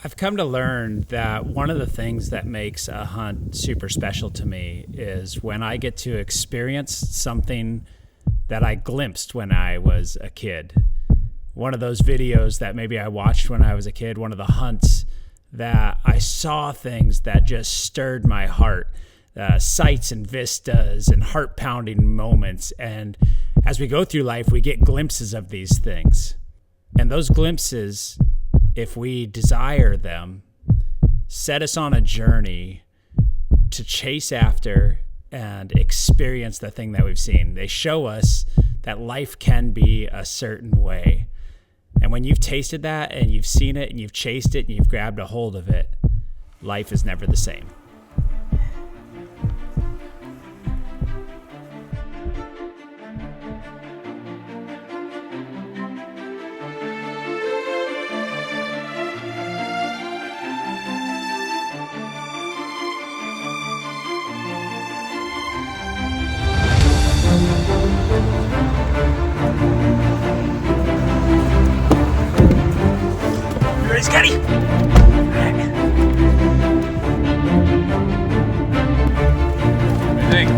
I've come to learn that one of the things that makes a hunt super special to me is when I get to experience something that I glimpsed when I was a kid. One of those videos that maybe I watched when I was a kid, one of the hunts that I saw things that just stirred my heart, sights and vistas and heart-pounding moments. And as we go through life, we get glimpses of these things. And those glimpses, if we desire them, set us on a journey to chase after and experience the thing that we've seen. They show us that life can be a certain way. And when you've tasted that and you've seen it and you've chased it and you've grabbed a hold of it, life is never the same. Scotty. What do you think?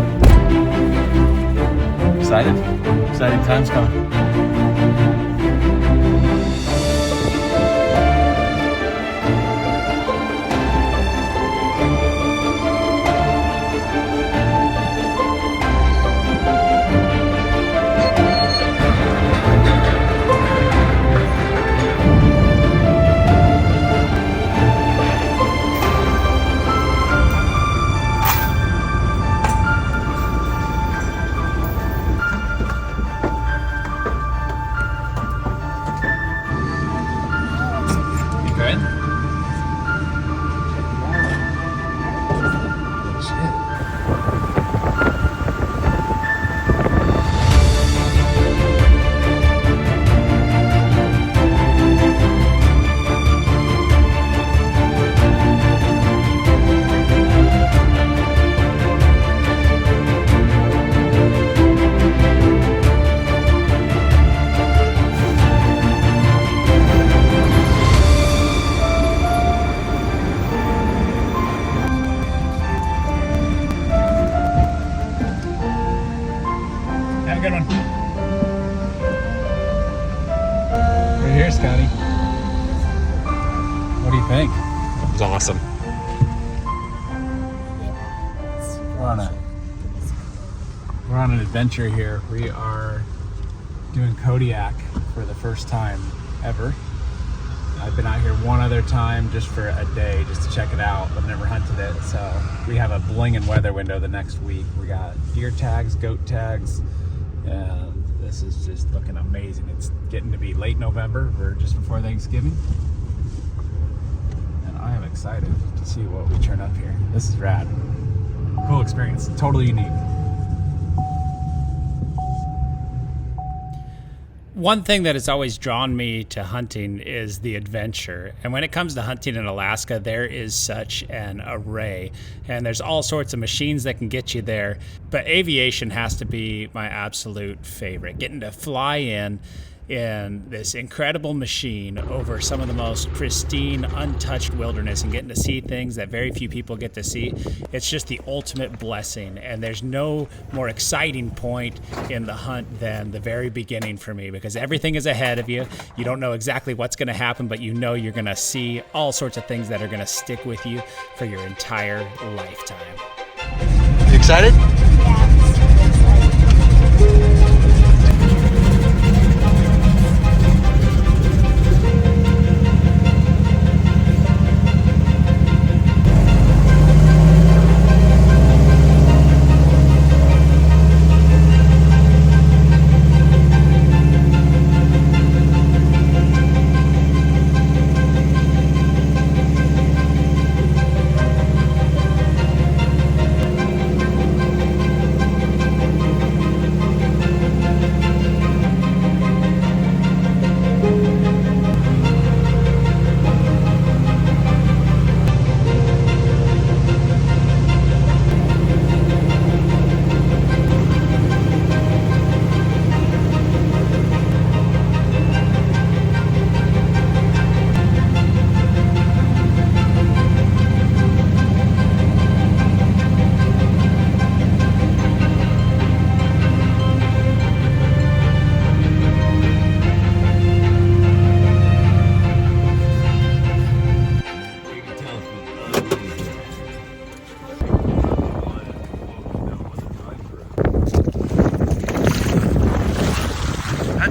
Excited? Exciting times coming. Good one. Right here, Scotty. What do you think? It was awesome. We're on an adventure here. We are doing Kodiak for the first time ever. I've been out here one other time just for a day, just to check it out. I've never hunted it, so we have a blingin' weather window the next week. We got deer tags, goat tags, and this is just looking amazing. It's getting to be late November, or just before Thanksgiving, and I am excited to see what we turn up here. This is rad. Cool experience, totally unique. One thing that has always drawn me to hunting is the adventure. And when it comes to hunting in Alaska, there is such an array. And there's all sorts of machines that can get you there. But aviation has to be my absolute favorite. Getting to fly in this incredible machine over some of the most pristine, untouched wilderness and getting to see things that very few people get to see. It's just the ultimate blessing. And there's no more exciting point in the hunt than the very beginning for me, because everything is ahead of you. You don't know exactly what's going to happen, but you know you're going to see all sorts of things that are going to stick with you for your entire lifetime. You excited? Yeah, I'm super excited.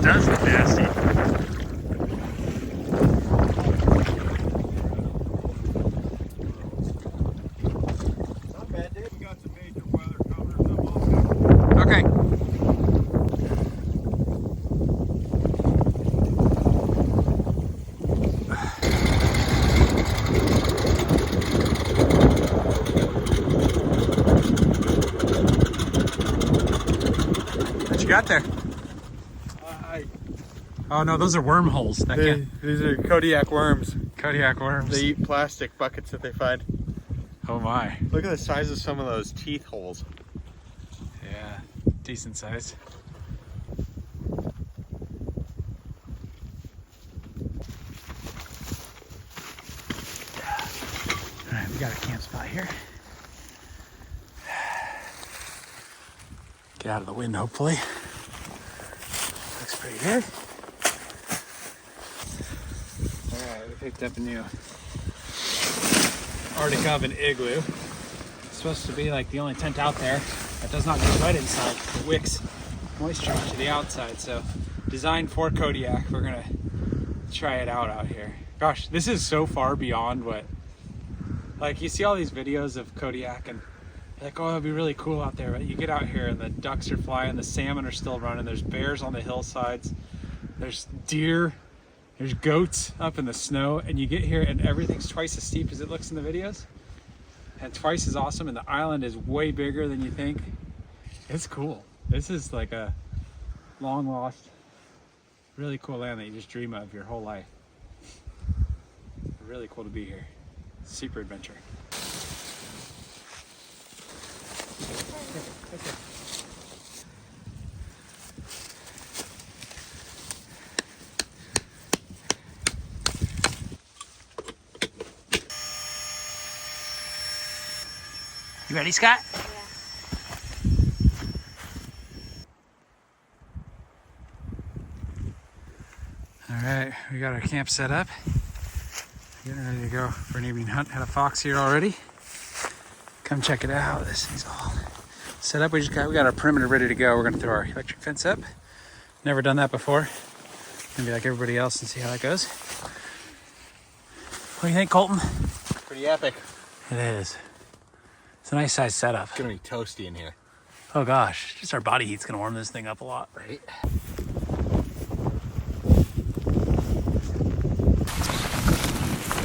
It does look nasty. Not bad, dude. We got some major weather coming. Okay. What you got there? Oh no, those are wormholes. These are Kodiak worms. Kodiak worms. They eat plastic buckets that they find. Oh my. Look at the size of some of those teeth holes. Yeah, decent size. All right, we got a camp spot here. Get out of the wind, hopefully. Looks pretty good. All right, we picked up a new Arctic oven igloo. It's supposed to be like the only tent out there that does not get wet inside. It wicks moisture to the outside. So designed for Kodiak. We're gonna try it out here. Gosh, this is so far beyond what, like, you see all these videos of Kodiak and you're like, oh, it'd be really cool out there. But you get out here and the ducks are flying, the salmon are still running, there's bears on the hillsides, there's deer, there's goats up in the snow, and you get here and everything's twice as steep as it looks in the videos and twice as awesome, and the island is way bigger than you think. It's cool. This is like a long lost, really cool land that you just dream of your whole life. Really cool to be here. Super adventure. You ready, Scott? Yeah. All right, we got our camp set up. Getting ready to go for an evening hunt. Had a fox here already. Come check it out. This thing's all set up. We got our perimeter ready to go. We're gonna throw our electric fence up. Never done that before. Gonna be like everybody else and see how that goes. What do you think, Colton? Pretty epic. It is. It's a nice size setup. It's gonna be toasty in here. Oh gosh, just our body heat's gonna warm this thing up a lot. Right?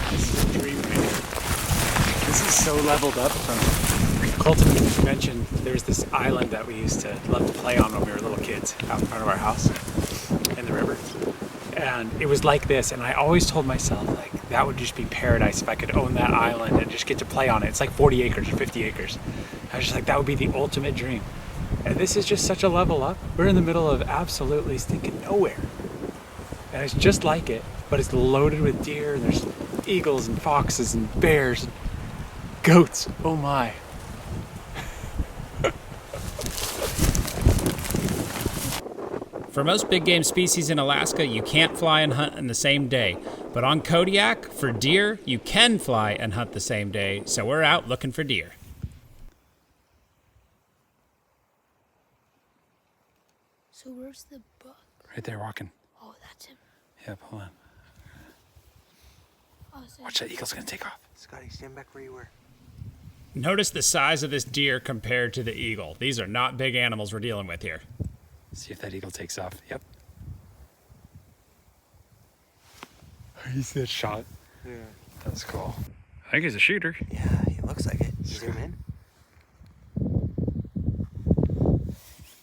This is a dream right here. This is so leveled up from Colton mentioned there's this island that we used to love to play on when we were little kids out in front of our house in the river. And it was like this, and I always told myself, like, that would just be paradise if I could own that island and just get to play on it. It's like 40 acres or 50 acres. I was just like, that would be the ultimate dream. And this is just such a level up. We're in the middle of absolutely stinking nowhere. And it's just like it, but it's loaded with deer, and there's eagles and foxes and bears and goats. Oh my. For most big game species in Alaska, you can't fly and hunt in the same day. But on Kodiak, for deer, you can fly and hunt the same day, so we're out looking for deer. So where's the buck? Right there walking. Oh, that's him. Yep, hold on. Oh, so Watch that eagle's gonna take off. Scotty, stand back where you were. Notice the size of this deer compared to the eagle. These are not big animals we're dealing with here. See if that eagle takes off. Yep. You see that shot? Yeah. That's cool. I think he's a shooter. Yeah, he looks like it. Zoom in.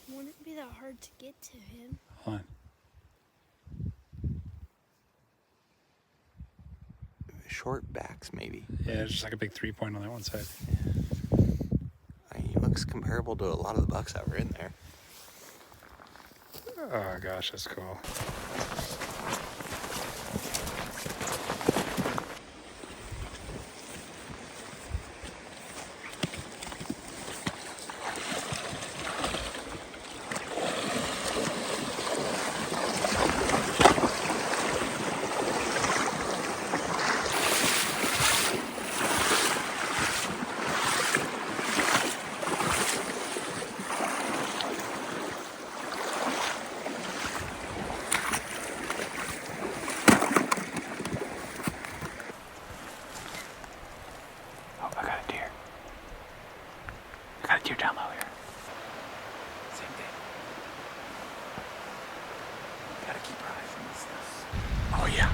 wouldn't it be that hard to get to him? Hold on. Short backs, maybe. Yeah, it's just like a big 3-point on that one side. I mean, he looks comparable to a lot of the bucks that were in there. Oh gosh, that's cool. Oh yeah.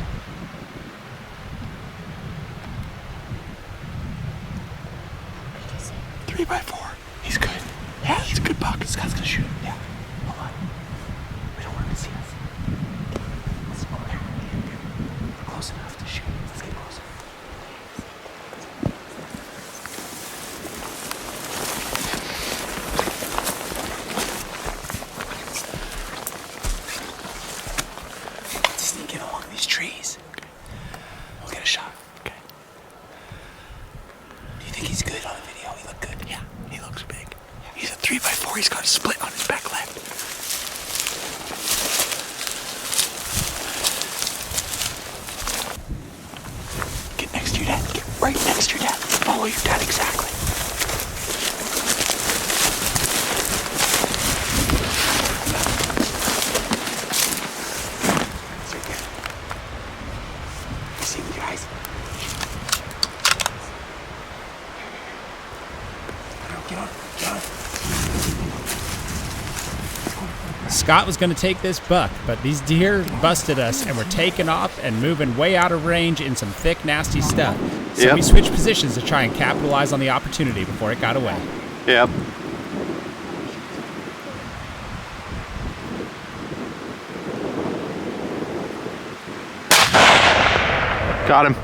Three by four. He's good. Yeah, he's a good buck. Scott's gonna shoot him. Yeah. Hold on. We don't want him to see us. Let's go there. We're close enough to shoot. Let's get closer. Let's sneak in along these trees. We'll get a shot. Okay. Do you think he's good on the video? He looked good. Yeah, he looks big. He's a 3x4. He's got a split on his back leg. Get next to your dad. Get right next to your dad. Follow your dad exactly. That's right there. You see the guys? Get on. Get on. Scott was going to take this buck, but these deer busted us and were taking off and moving way out of range in some thick, nasty stuff. So we switched positions to try and capitalize on the opportunity before it got away. Yep. Got him.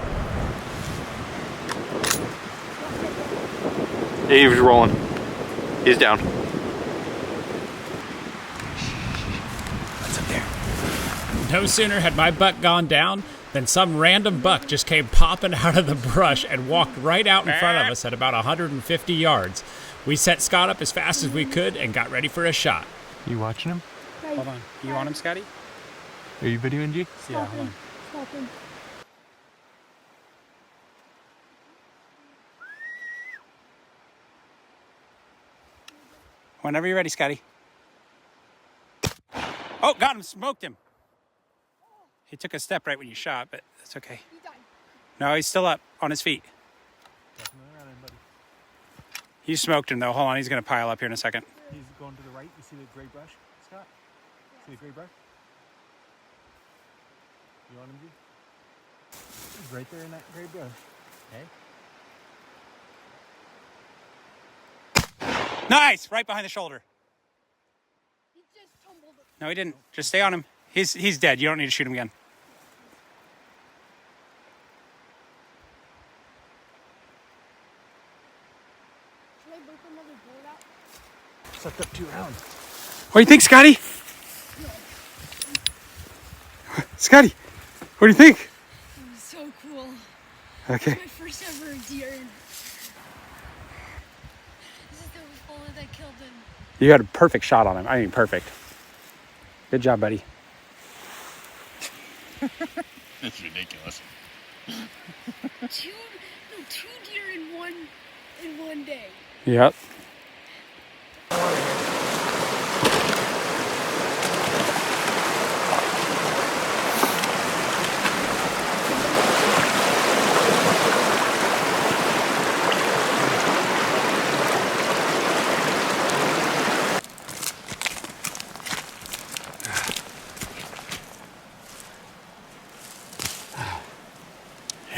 He was rolling. He's down. What's up there? No sooner had my buck gone down than some random buck just came popping out of the brush and walked right out in front of us at about 150 yards. We set Scott up as fast as we could and got ready for a shot. You watching him? Hold on. You want him, Scotty? Are you videoing G? Yeah, hold on. Stop him. Whenever you're ready, Scotty. Oh, got him. Smoked him. He took a step right when you shot, but that's okay. He died. No, he's still up on his feet. You smoked him, though. Hold on. He's going to pile up here in a second. He's going to the right. You see the gray brush, Scott? See the gray brush? You want him, G? He's right there in that gray brush. Okay. Nice! Right behind the shoulder. He just tumbled. No, he didn't. Just stay on him. He's dead. You don't need to shoot him again. Should I break another board out? Sucked up 2 rounds. What do you think, Scotty? Scotty, what do you think? It was so cool. Okay. My first ever deer. This is the bullet that killed him. You had a perfect shot on him. I mean, perfect. Good job, buddy. That's ridiculous. Two deer in one day. Yep.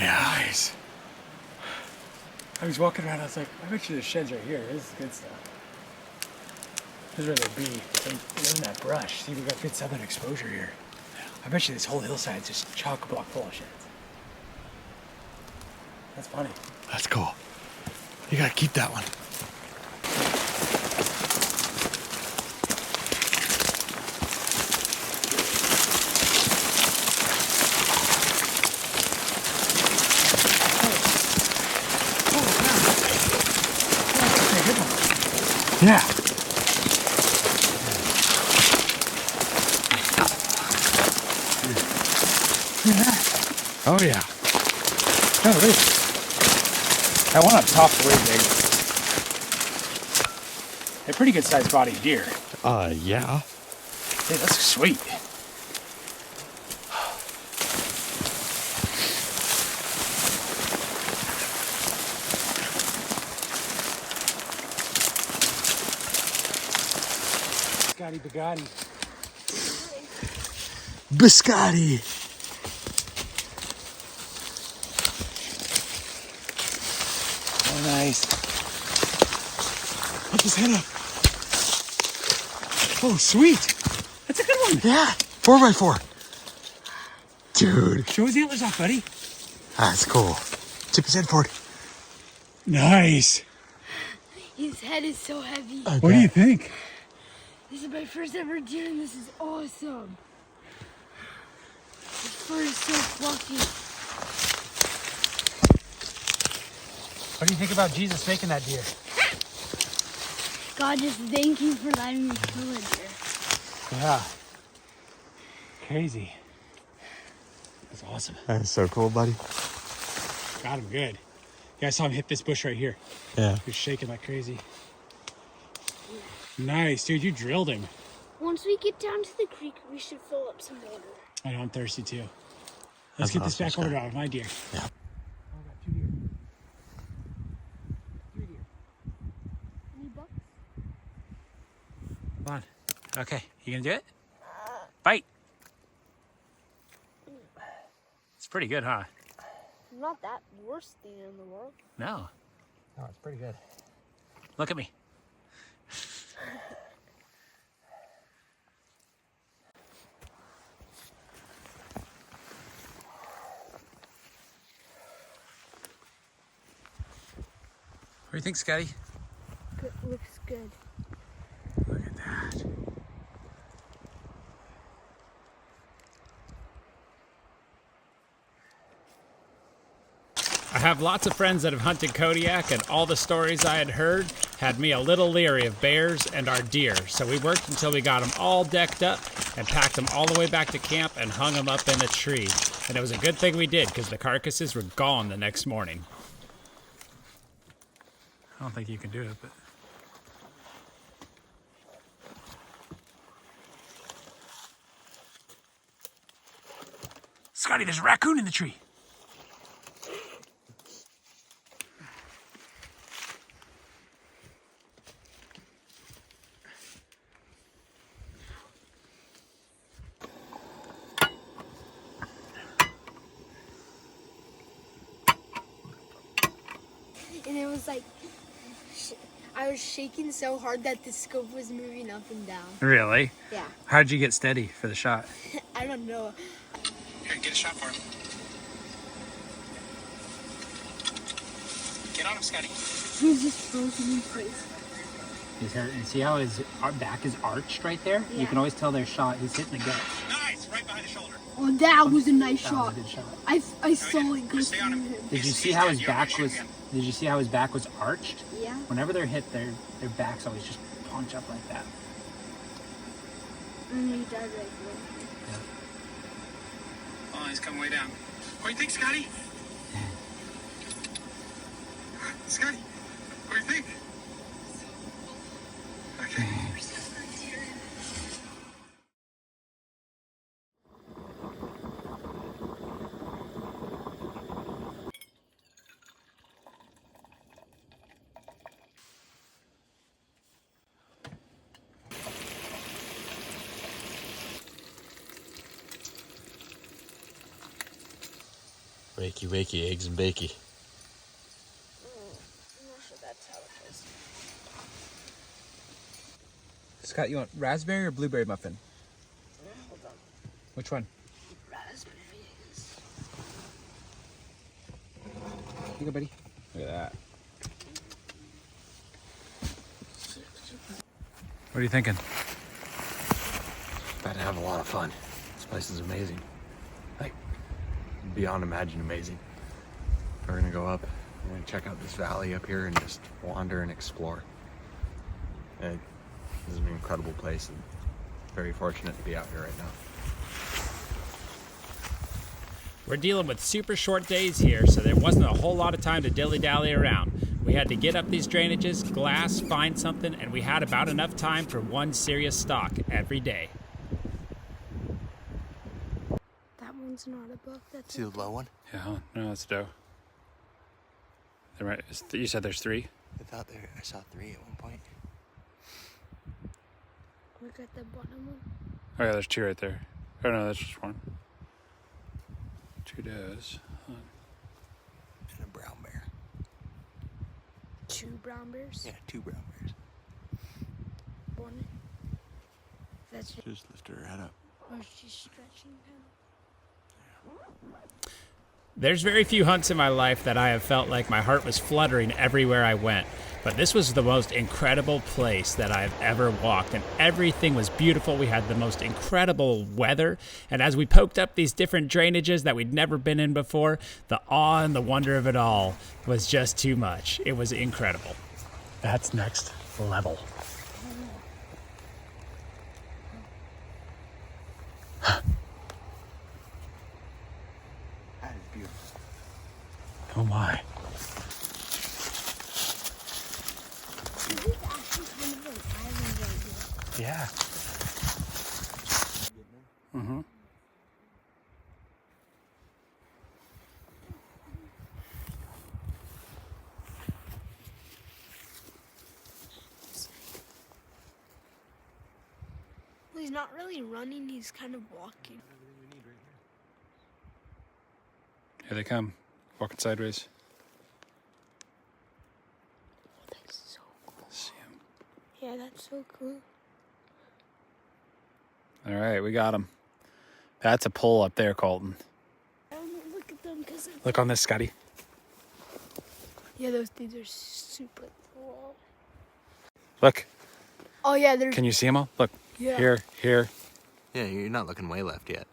Nice. I was walking around, I was like, I bet you the shed's right here. This is good stuff. This is where they'd be. They're in that brush. See, we got good southern exposure here. I bet you this whole hillside's just chock-a-block full of sheds. That's funny. That's cool. You gotta keep that one. Yeah. Oh yeah. Oh, really? That one up top's way big. A pretty good sized bodied deer. Yeah. Hey, that's sweet. Biscotti. his head up. Oh, sweet. That's a good one. Yeah, 4x4. Dude, Show his antlers off, buddy. that's cool. Tip his head forward. Nice. His head is so heavy. What do you think? This is my first ever deer, and this is awesome. His fur is so fluffy. What do you think about Jesus making that deer? God, just thank you for letting me kill a deer. Yeah. Crazy. That's awesome. That's so cool, buddy. Got him good. Yeah, I saw him hit this bush right here. Yeah. He was shaking like crazy. Nice, dude. You drilled him. Once we get down to the creek, we should fill up some water. I know, I'm thirsty too. That's Let's get this awesome, back Scott. ordered out of my deer. Yeah. Oh, I got 2 deer. 3 deer. Any bucks? Come on. Okay, you gonna do it? Bite. It's pretty good, huh? Not that worst thing in the world. No. No, it's pretty good. Look at me. What do you think, Scotty? Good, looks good. Look at that. I have lots of friends that have hunted Kodiak, and all the stories I had heard had me a little leery of bears and our deer. So we worked until we got them all decked up and packed them all the way back to camp and hung them up in a tree. And it was a good thing we did, because the carcasses were gone the next morning. I don't think you can do it, but... Scotty, there's a raccoon in the tree. And it was like, I was shaking so hard that the scope was moving up and down. Really? Yeah. How'd you get steady for the shot? I don't know. Here, get a shot for him. Get on him, Scotty. He's just frozen in place. He's hurt. And see how his back is arched right there? You Yeah. can always tell their shot. He's hitting the gut. Nice, right behind the shoulder. Oh, that was a nice That was shot. a good shot. I saw it go Stay on through him. him. Did you He's see how dead. his You back shoot was? again. Did you see how his back was arched? Yeah. Whenever they're hit, their backs always just punch up like that. And he died right there. Oh, he's come way down. What do you think, Scotty? Scotty, what do you think? Okay. Wakey, wakey, eggs and bakey. I'm not sure that's how it is. Scott, you want raspberry or blueberry muffin? Hold on. Which one? Raspberries. Here you go, buddy. Look at that. What are you thinking? About to have a lot of fun. This place is amazing. Like, beyond imagine amazing. We're gonna go up, we're gonna check out this valley up here and just wander and explore. And this is an incredible place and very fortunate to be out here right now. We're dealing with super short days here, so there wasn't a whole lot of time to dilly-dally around. We had to get up these drainages, glass, find something, and we had about enough time for one serious stalk every day. That one's not a buck. That's See the low one? Yeah, no, that's doe. You said there's 3? I thought I saw 3 at one point. Look at the bottom one. Oh yeah, there's 2 right there. Oh no, that's just 1. 2 does. And a brown bear. 2 brown bears. Yeah, 2 brown bears. on it. That's just, Just lift her head up. or she's stretching kind of. There's very few hunts in my life that I have felt like my heart was fluttering everywhere I went. But this was the most incredible place that I've ever walked, and everything was beautiful. We had the most incredible weather, and as we poked up these different drainages that we'd never been in before, the awe and the wonder of it all was just too much. It was incredible. That's next level. That is beautiful. Oh my. This is actually kind of an island right here. Yeah. Mm-hmm. Well, he's not really running, he's kind of walking. Here they come, walking sideways. Oh, that's so cool. See 'em. Yeah, that's so cool. All right, we got him. That's a pull up there, Colton. I don't know, look at them because Look on this, Scotty. yeah, those dudes are super cool. Look, Oh yeah, they're can you see them all? Look, yeah. here. Yeah, you're not looking way left yet.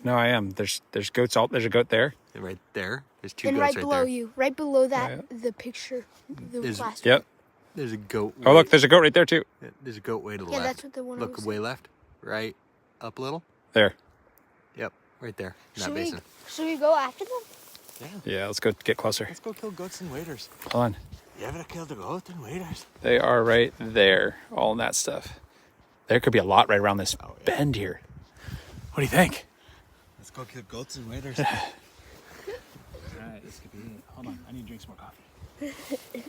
No, I am. There's goats all. There's a goat there. Right there. There's two And goats right below there. you, right below that, Yeah. the picture, the Is- last Yep. There's a goat. Oh, look, there's a goat right there too. There's a goat way to the Yeah, left. that's what the one I Look was way left, right, up a little. There. Yep, right there. In that Should basin. should we go after them? Yeah. Yeah, let's go get closer. Let's go kill goats and waders. Hold on. You ever killed a goat and waders? They are right there. All in that stuff. There could be a lot right around this bend here. What do you think? Let's go kill goats and waders. All right, this could be it. Hold on, I need to drink some more coffee.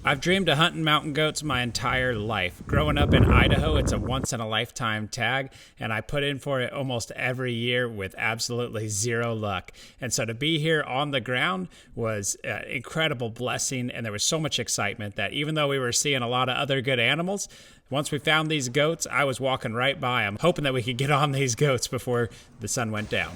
I've dreamed of hunting mountain goats my entire life. Growing up in Idaho, it's a once-in-a-lifetime tag, and I put in for it almost every year with absolutely zero luck. And so to be here on the ground was an incredible blessing, and there was so much excitement that even though we were seeing a lot of other good animals, once we found these goats, I was walking right by them, hoping that we could get on these goats before the sun went down.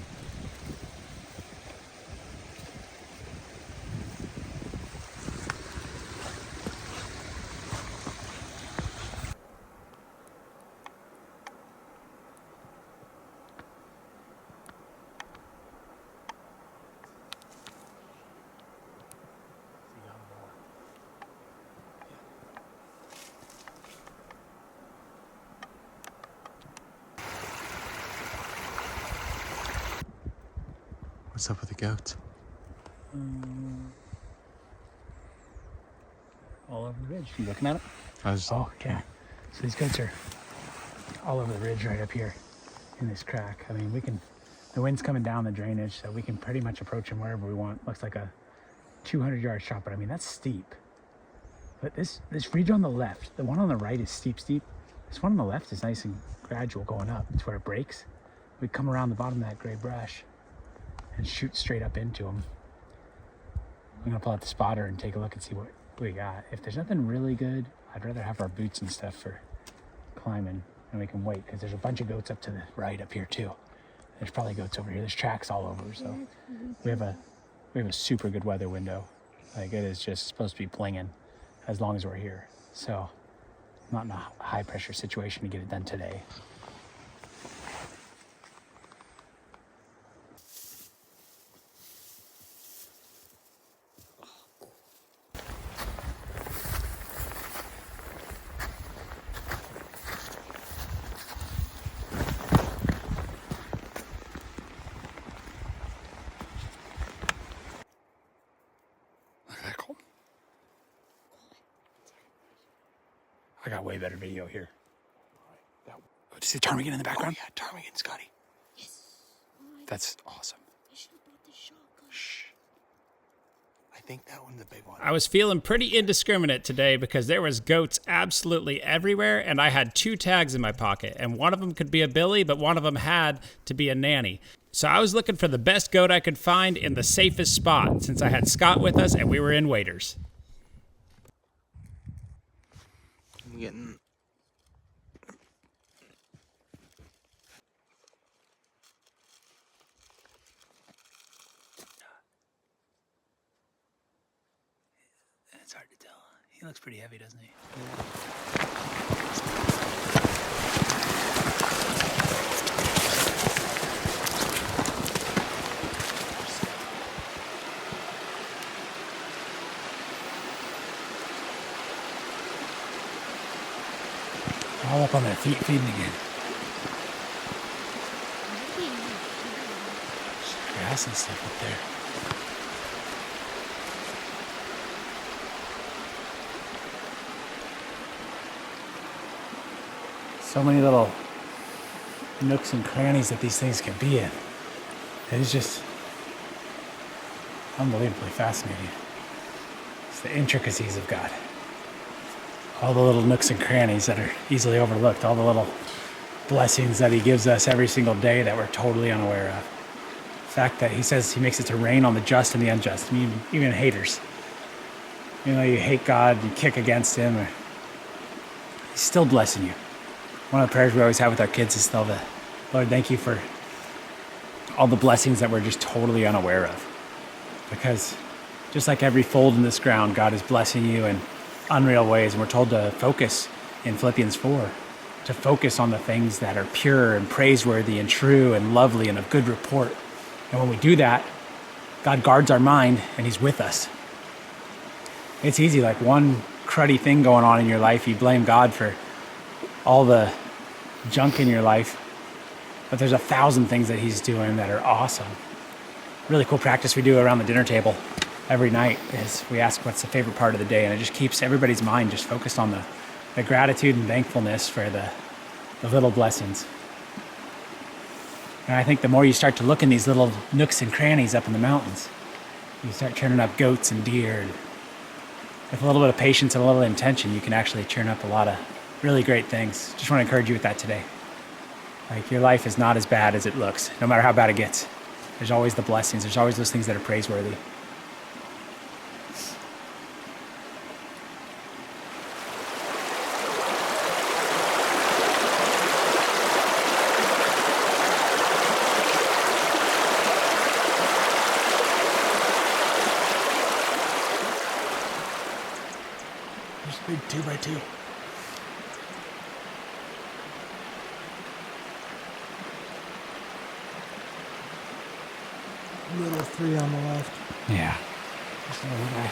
What's up with the goats? All over the ridge. You looking at it? I was Oh, yeah. So these goats are all over the ridge right up here in this crack. I mean, the wind's coming down the drainage, so we can pretty much approach them wherever we want. Looks like a 200-yard shot, but I mean, that's steep. But this ridge on the left, the one on the right is steep. This one on the left is nice and gradual going up. It's where it breaks. We come around the bottom of that gray brush and shoot straight up into them. I'm gonna pull out the spotter and take a look and see what we got. If there's nothing really good, I'd rather have our boots and stuff for climbing, and we can wait because there's a bunch of goats up to the right up here too. There's probably goats over here. There's tracks all over, so we have a super good weather window. Like, it is just supposed to be blinging as long as we're here. So not in a high pressure situation to get it done today. Look at that, Cole. I got way better video here. Oh, do you see ptarmigan in the background? Yeah, ptarmigan, Scotty. Yes. That's awesome. I should have brought the shotgun. Shh. I think that one's a big one. I was feeling pretty indiscriminate today because there was goats absolutely everywhere, and I had 2 tags in my pocket, and one of them could be a billy, but one of them had to be a nanny. So I was looking for the best goat I could find in the safest spot, since I had Scott with us and we were in waders. I'm getting... It's hard to tell. He looks pretty heavy, doesn't he? All up on their feet feeding again. Grass and stuff up there. So many little nooks and crannies that these things can be in. It is just unbelievably fascinating. It's the intricacies of God. All the little nooks and crannies that are easily overlooked, all the little blessings that he gives us every single day that we're totally unaware of. The fact that he says he makes it to rain on the just and the unjust, I mean, even haters. You know, you hate God, you kick against him, or he's still blessing you. One of the prayers we always have with our kids is still the, Lord, thank you for all the blessings that we're just totally unaware of. Because just like every fold in this ground, God is blessing you in unreal ways. And we're told to focus in Philippians 4, to focus on the things that are pure and praiseworthy and true and lovely and of good report. And when we do that, God guards our mind and he's with us. It's easy, like one cruddy thing going on in your life, you blame God for all the junk in your life, but there's 1,000 things that he's doing that are awesome. Really cool practice we do around the dinner table every night is we ask what's the favorite part of the day, and it just keeps everybody's mind just focused on the gratitude and thankfulness for the little blessings. And I think the more you start to look in these little nooks and crannies up in the mountains, you start churning up goats and deer, and with a little bit of patience and a little intention, you can actually churn up a lot of really great things. Just want to encourage you with that today. Like, your life is not as bad as it looks, no matter how bad it gets. There's always the blessings. There's always those things that are praiseworthy. There's a big 2x2. Little 3 on the left. Yeah. Just a little guy.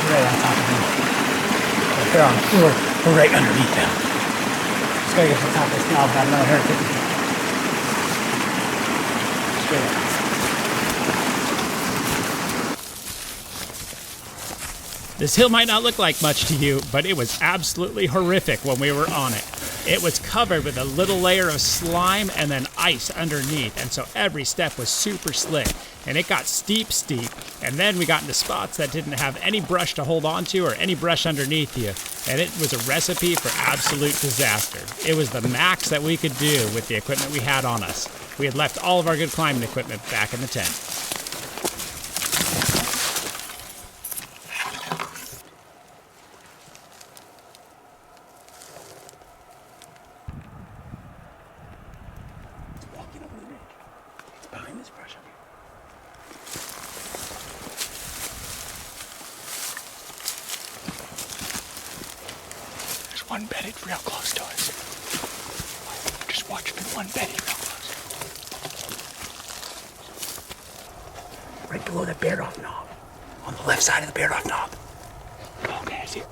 Right on top of them. They're on. We're right underneath them. Just gotta get to the top of this knob, about another 150 feet. Straight up. This hill might not look like much to you, but it was absolutely horrific when we were on it. It was covered with a little layer of slime and then ice underneath, and so every step was super slick. And it got steep, and then we got into spots that didn't have any brush to hold on to or any brush underneath you, and it was a recipe for absolute disaster. It was the max that we could do with the equipment we had on us. We had left all of our good climbing equipment back in the tent. one bedded real close to us. Just watch for one bedded real close. Right below the bear off knob. On the left side of the bear off knob. Okay, I see it.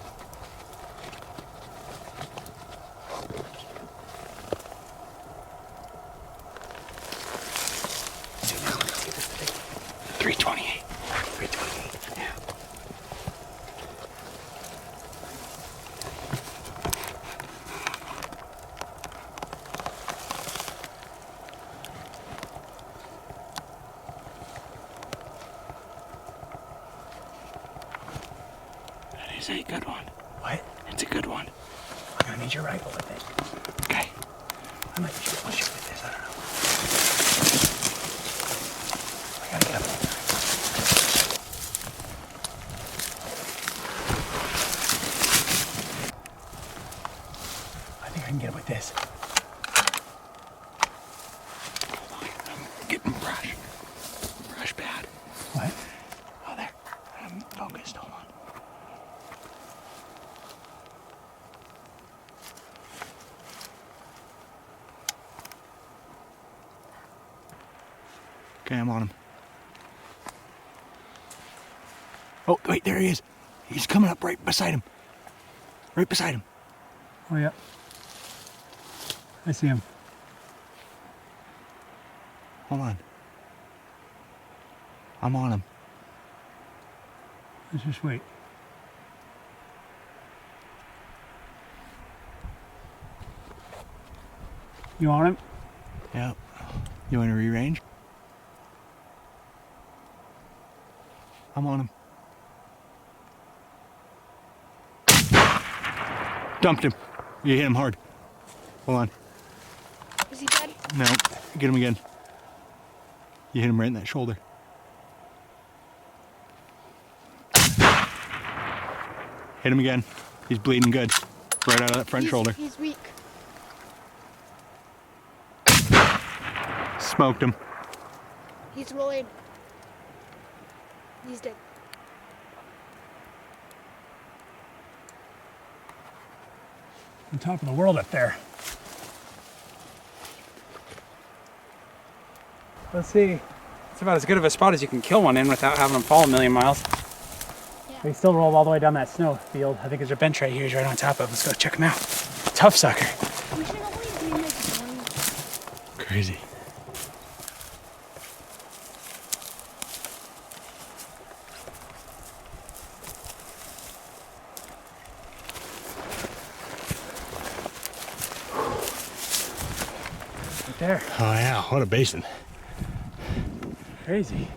So now let's see this thing. 328. 328. Yeah. That is a good one. What? It's a good one. I'm gonna need your rifle with it. Okay. I might shoot with this. I don't know. I gotta get up. I think I can get it with this. Hold on. I'm getting brush. Brush bad. What? Oh, there. I'm focused. Hold on. Okay, I'm on him. Oh, wait, there he is. He's coming up right beside him. Right beside him. Oh, yeah. I see him. Hold on. I'm on him. Let's just wait. You on him? Yep. You want to re-range? I'm on him. Dumped him. You hit him hard. Hold on. Is he dead? No. Get him again. You hit him right in that shoulder. Hit him again. He's bleeding good. Right out of that front shoulder. He's weak. Smoked him. He's rolling. He's dead. On top of the world up there. Let's see. It's about as good of a spot as you can kill one in without having them fall a million miles. Yeah. They still roll all the way down that snow field. I think there's a bench right here. He's right on top of it. Let's go check him out. Tough sucker. We should always do like one. Crazy. Right there. Oh yeah, what a basin. Crazy.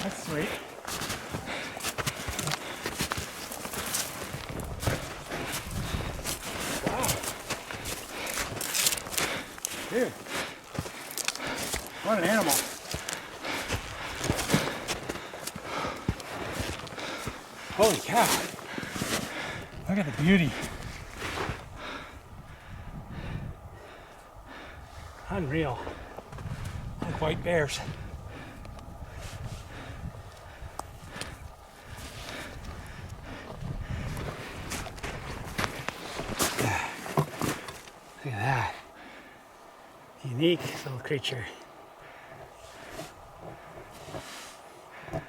That's sweet. Wow. Dude. What an animal. Holy cow. Look at the beauty. Unreal. Like white bears. Look at that. Unique little creature. Wow,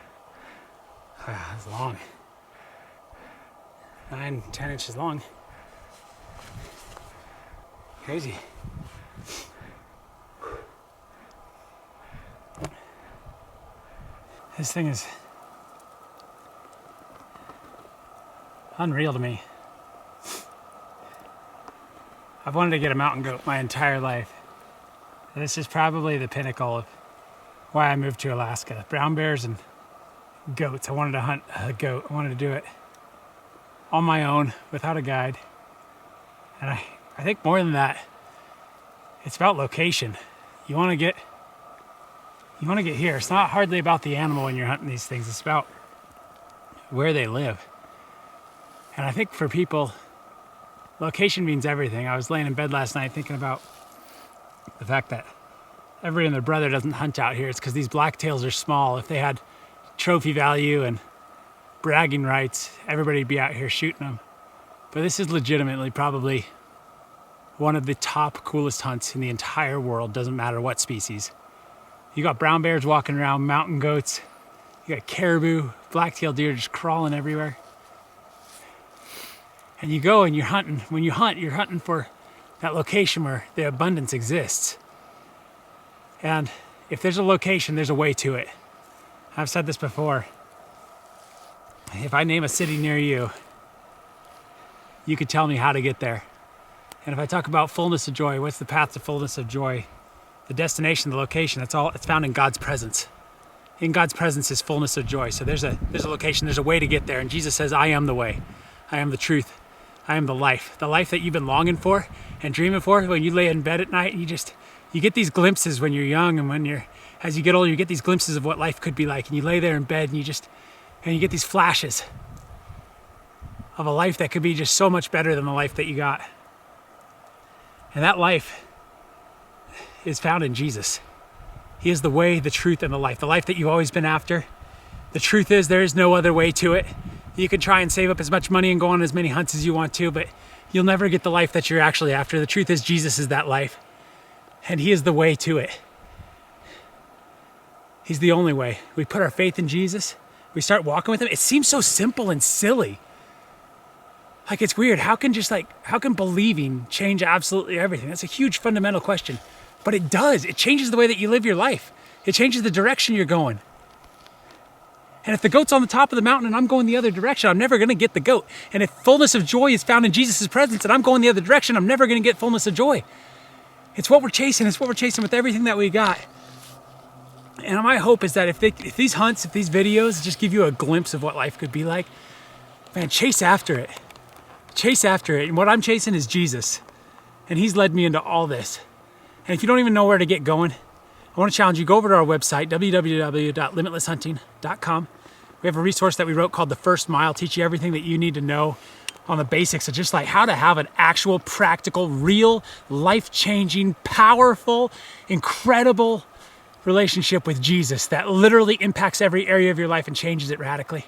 that's long. 9-10 inches long. Crazy. This thing is unreal to me. I've wanted to get a mountain goat my entire life. And this is probably the pinnacle of why I moved to Alaska. Brown bears and goats. I wanted to hunt a goat. I wanted to do it on my own without a guide. And I think more than that, it's about location. You want to get here. It's not hardly about the animal when you're hunting these things. It's about where they live. And I think for people, location means everything. I was laying in bed last night thinking about The fact that everybody and their brother doesn't hunt out here, it's because these blacktails are small. If they had trophy value and bragging rights, everybody'd be out here shooting them. But this is legitimately probably one of the top coolest hunts in the entire world, doesn't matter what species. You got brown bears walking around, mountain goats, you got caribou, black-tailed deer just crawling everywhere. And you go and you're hunting. When you hunt, you're hunting for that location where the abundance exists. And if there's a location, there's a way to it. I've said this before. If I name a city near you, you could tell me how to get there. And if I talk about fullness of joy, what's the path to fullness of joy? The destination, the location, it's found in God's presence. In God's presence is fullness of joy. So there's a location, there's a way to get there. And Jesus says, I am the way. I am the truth. I am the life that you've been longing for and dreaming for. When you lay in bed at night, you get these glimpses when you're young, and as you get older, you get these glimpses of what life could be like. And you lay there in bed and you get these flashes of a life that could be just so much better than the life that you got. And that life is found in Jesus. He is the way, the truth, and the life that you've always been after. The truth is there is no other way to it. You can try and save up as much money and go on as many hunts as you want to, but you'll never get the life that you're actually after. The truth is Jesus is that life, and he is the way to it. He's the only way. We put our faith in Jesus. We start walking with him. It seems so simple and silly. Like, it's weird. How can believing change absolutely everything? That's a huge fundamental question. But it does. It changes the way that you live your life. It changes the direction you're going. And if the goat's on the top of the mountain and I'm going the other direction, I'm never going to get the goat. And if fullness of joy is found in Jesus' presence and I'm going the other direction, I'm never going to get fullness of joy. It's what we're chasing. It's what we're chasing with everything that we got. And my hope is that if these hunts, if these videos just give you a glimpse of what life could be like, man, chase after it. Chase after it. And what I'm chasing is Jesus. And he's led me into all this. And if you don't even know where to get going, I want to challenge you, go over to our website, www.limitlesshunting.com. We have a resource that we wrote called The First Mile, teach you everything that you need to know on the basics of just like how to have an actual, practical, real, life-changing, powerful, incredible relationship with Jesus that literally impacts every area of your life and changes it radically.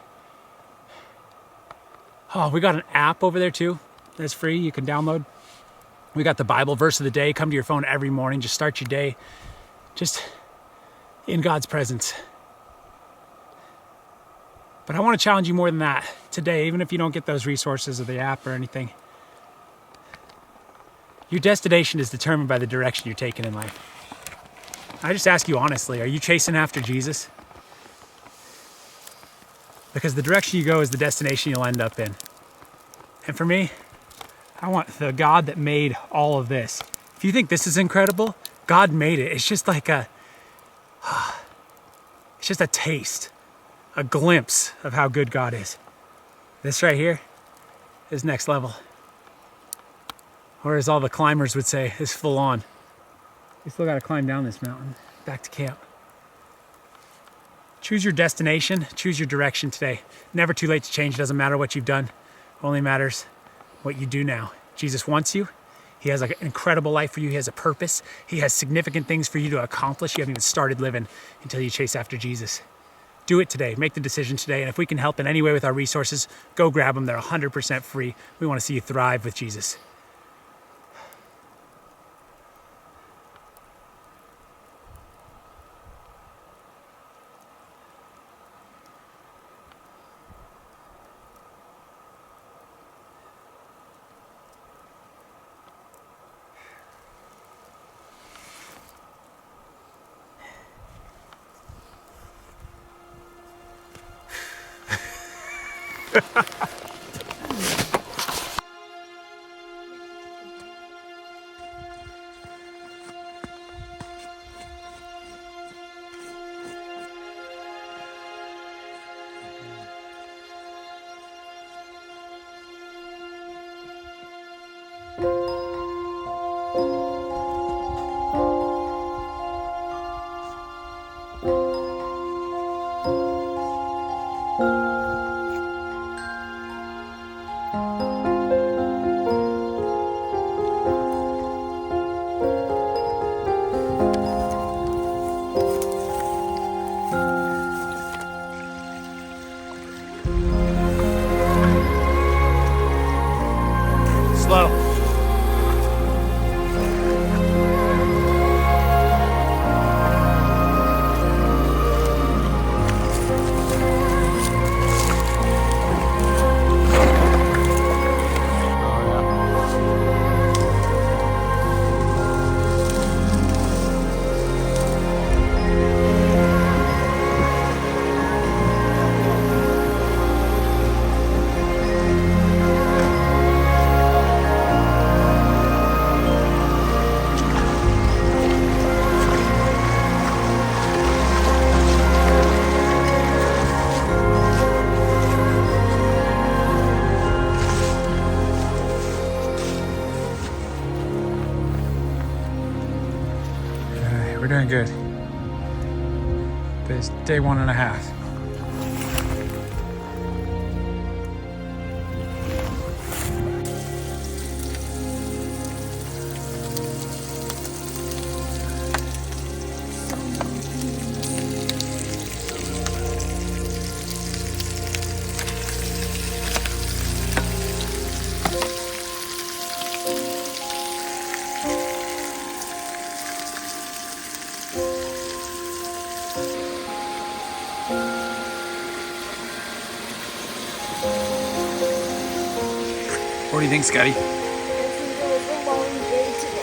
Oh, we got an app over there too that's free, you can download. We got the Bible verse of the day, come to your phone every morning, just start your day just in God's presence. But I want to challenge you more than that today, even if you don't get those resources or the app or anything. Your destination is determined by the direction you're taking in life. I just ask you honestly, are you chasing after Jesus? Because the direction you go is the destination you'll end up in. And for me, I want the God that made all of this. If you think this is incredible, God made it. It's just like it's just a taste, a glimpse of how good God is. This right here is next level. Or as all the climbers would say, is full on. We still got to climb down this mountain, back to camp. Choose your destination, choose your direction today. Never too late to change, doesn't matter what you've done. Only matters what you do now. Jesus wants you. He has an incredible life for you. He has a purpose. He has significant things for you to accomplish. You haven't even started living until you chase after Jesus. Do it today. Make the decision today. And if we can help in any way with our resources, go grab them. They're 100% free. We want to see you thrive with Jesus. slow. We're doing good. This day 1.5. What do you think, Scotty? I think it was a long day today.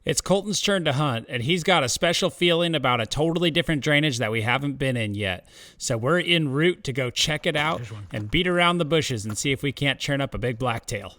It's Colton's turn to hunt, and he's got a special feeling about a totally different drainage that we haven't been in yet. So we're en route to go check it out and beat around the bushes and see if we can't churn up a big blacktail.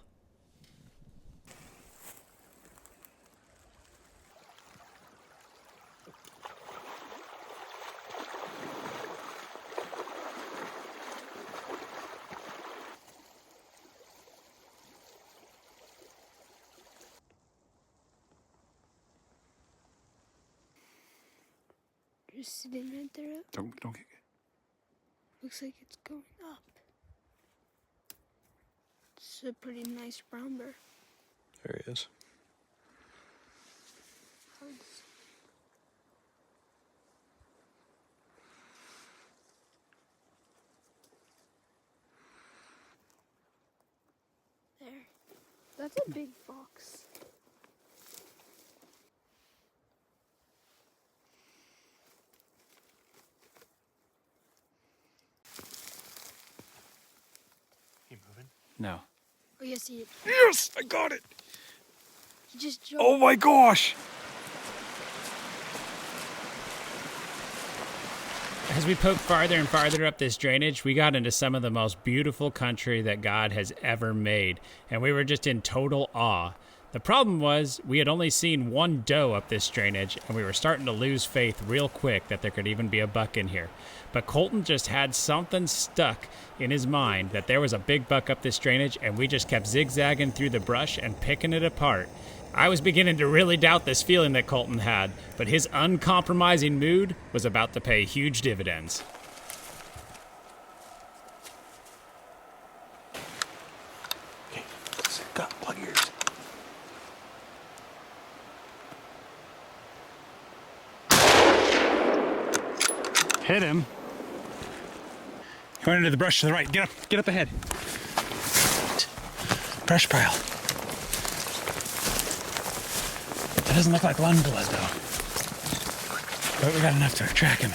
Just sitting right there. Don't kick it. Looks like it's going up. It's a pretty nice brown bear. There he is. There. That's a big fox. He moving? No. Oh, yes, he is. Yes, I got it. He just jumped. Oh my gosh. As we poked farther and farther up this drainage, we got into some of the most beautiful country that God has ever made, and we were just in total awe. The problem was we had only seen one doe up this drainage, and we were starting to lose faith real quick that there could even be a buck in here. But Colton just had something stuck in his mind that there was a big buck up this drainage, and we just kept zigzagging through the brush and picking it apart. I was beginning to really doubt this feeling that Colton had, but his uncompromising mood was about to pay huge dividends. Okay, got plug ears. Hit him. He went into the brush to the right. Get up ahead. Brush pile. That doesn't look like lung blood though. But we got enough to track him.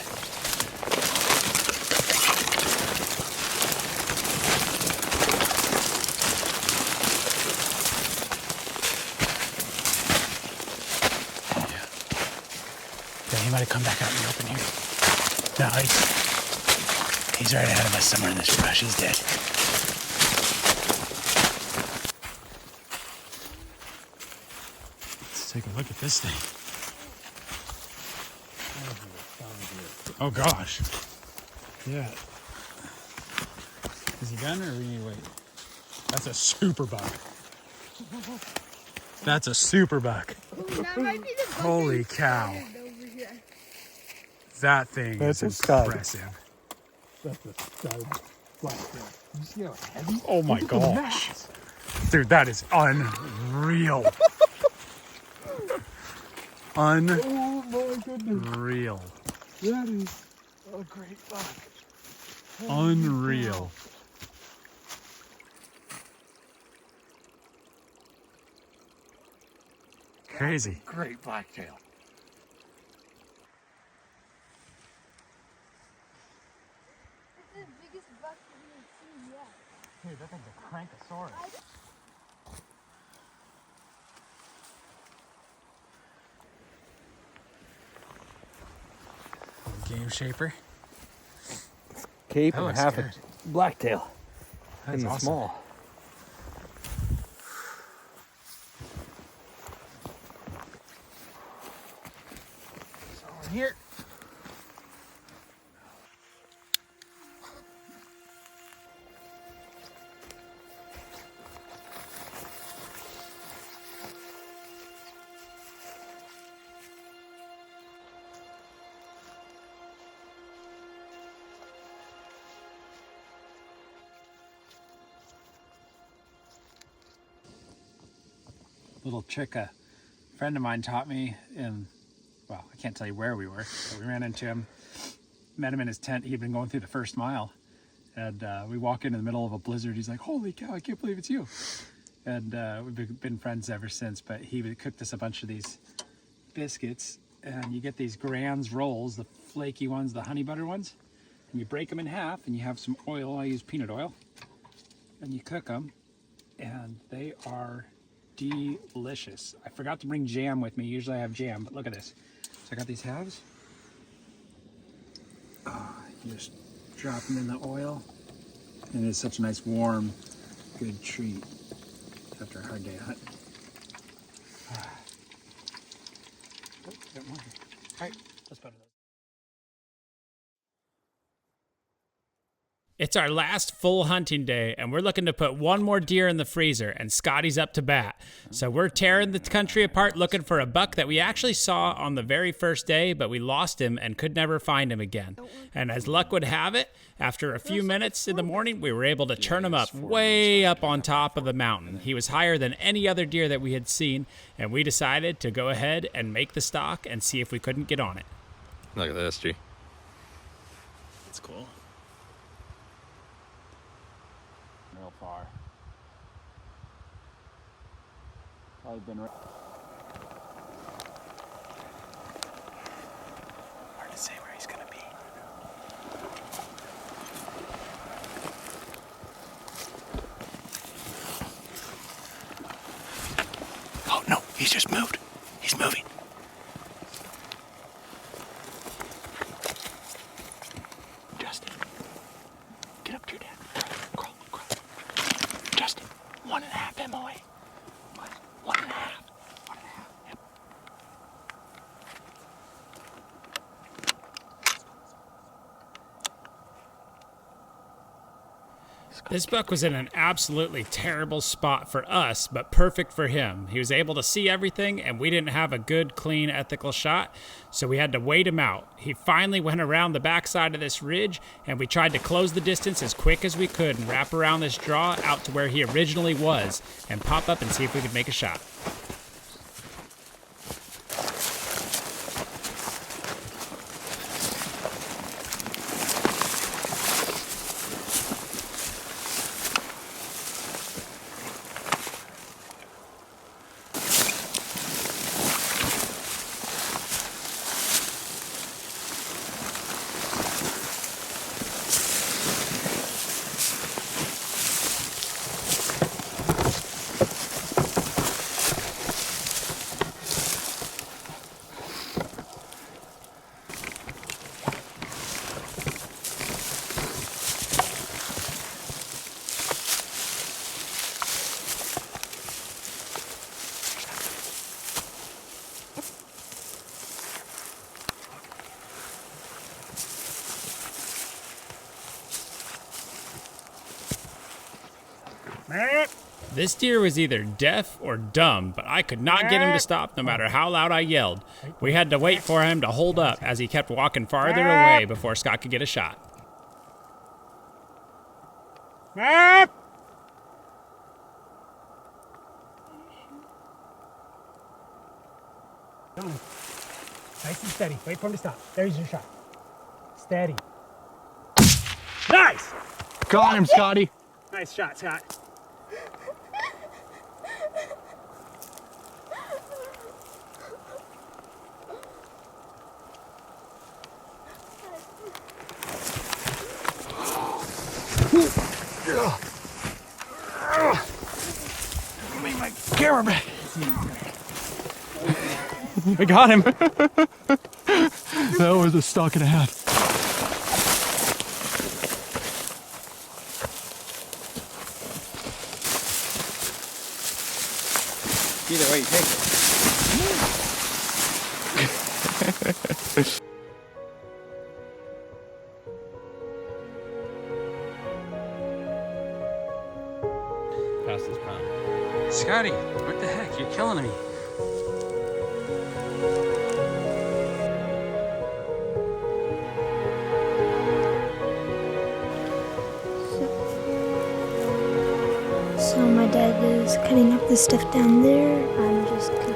Yeah, he might have come back out in the open here. No, he's right ahead of us somewhere in this brush. He's dead. Let's take a look at this thing. Oh gosh. Yeah. Is he done or we need to wait? That's a super buck. That's a super buck. That might be the buck Holy I cow. spotted over here. That thing That's is a stud. impressive. That's a stud blacktail. You see how heavy? Oh my Look at the gosh. mass. Dude, that is unreal. Oh my goodness. Unreal. That is a great buck. Unreal. Crazy. Great blacktail. It's the biggest buck we've seen yet. Dude, that thing's a crankosaurus. Game shaper. Cape That and looks half good. a blacktail. That's in the awesome. small. So we're here. Little trick a friend of mine taught me in, well, I can't tell you where we were, but we ran into him, met him in his tent. He'd been going through the first mile, and we walk into the middle of a blizzard. He's like, holy cow, I can't believe it's you. And we've been friends ever since, but he cooked us a bunch of these biscuits, and you get these Grands rolls, the flaky ones, the honey butter ones, and you break them in half, and you have some oil. I use peanut oil, and you cook them, and they are delicious. I forgot to bring jam with me. Usually I have jam, but look at this. So I got these halves. You just drop them in the oil, and it's such a nice, warm, good treat after a hard day of hunting. Oh, got more. All right, let's put it. It's our last full hunting day, and we're looking to put one more deer in the freezer, and Scotty's up to bat. So we're tearing the country apart looking for a buck that we actually saw on the very first day, but we lost him and could never find him again. And as luck would have it, after a few minutes in the morning, we were able to turn him up way up on top of the mountain. He was higher than any other deer that we had seen, and we decided to go ahead and make the stock and see if we couldn't get on it. Look at this, G. That's cool. Real far. Probably been right. Hard to say where he's gonna be. Oh no, he's just moved. He's moving. Justin, get up to your dad. Crawl, crawl. Justin, 1.5 MOA. What? 1.5. 1.5. Yep. This buck was in an absolutely terrible spot for us, but perfect for him. He was able to see everything, and we didn't have a good, clean, ethical shot, so we had to wait him out. He finally went around the backside of this ridge, and we tried to close the distance as quick as we could and wrap around this draw out to where he originally was and pop up and see if we could make a shot. This deer was either deaf or dumb, but I could not get him to stop no matter how loud I yelled. We had to wait for him to hold up as he kept walking farther away before Scott could get a shot. Come on. Nice and steady. Wait for him to stop. There's your shot. Steady. Nice! Got him, Scotty. Nice shot, Scott. Give me my camera back. I got him. That was a stalk and a half. Either way you take it. Pass this pound. Scotty, what the heck? You're killing me. So my dad is cutting up the stuff down there. I'm just cooking.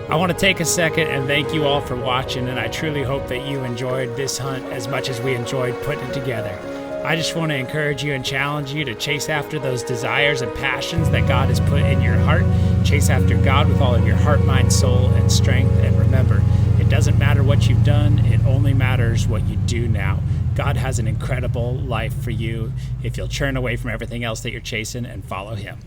I want to take a second and thank you all for watching, and I truly hope that you enjoyed this hunt as much as we enjoyed putting it together. I just want to encourage you and challenge you to chase after those desires and passions that God has put in your heart. Chase after God with all of your heart, mind, soul, and strength. And remember, it doesn't matter what you've done, it only matters what you do now. God has an incredible life for you if you'll turn away from everything else that you're chasing and follow Him.